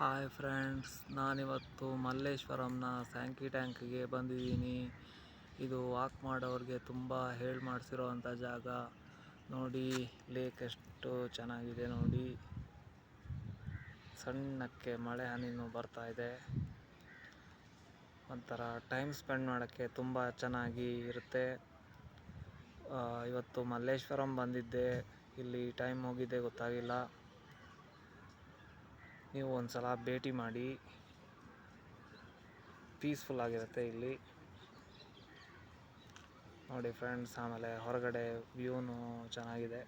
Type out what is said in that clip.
Hi friends, ನಾನಿವತ್ತು ಮಲ್ಲೇಶ್ವರಂನ Sankey ಟ್ಯಾಂಕ್ಗೆ ಬಂದಿದ್ದೀನಿ. ಇದು ವಾಕ್ ಮಾಡೋರಿಗೆ ತುಂಬ ಮಾಡಿಸಿರೋವಂಥ ಜಾಗ. ನೋಡಿ ಲೇಕ್ ಎಷ್ಟು ಚೆನ್ನಾಗಿದೆ ನೋಡಿ. ಸಣ್ಣಕ್ಕೆ ಮಳೆ ಹನಿನೂ ಬರ್ತಾ ಇದೆ. ಒಂಥರ ಟೈಮ್ ಸ್ಪೆಂಡ್ ಮಾಡೋಕ್ಕೆ ತುಂಬ ಚೆನ್ನಾಗಿ ಇರುತ್ತೆ. ಇವತ್ತು ಮಲ್ಲೇಶ್ವರಂ ಬಂದಿದ್ದೆ, ಇಲ್ಲಿ ಟೈಮ್ ಹೋಗಿದ್ದೆ ಗೊತ್ತಾಗಿಲ್ಲ. ನೀವು ಒಂದ್ಸಲ ಭೇಟಿ ಮಾಡಿ, ಪೀಸ್ಫುಲ್ ಆಗಿರುತ್ತೆ ಇಲ್ಲಿ ನೋಡಿ ಫ್ರೆಂಡ್ಸ್. ಆಮೇಲೆ ಹೊರಗಡೆ ವ್ಯೂನು ಚೆನ್ನಾಗಿದೆ.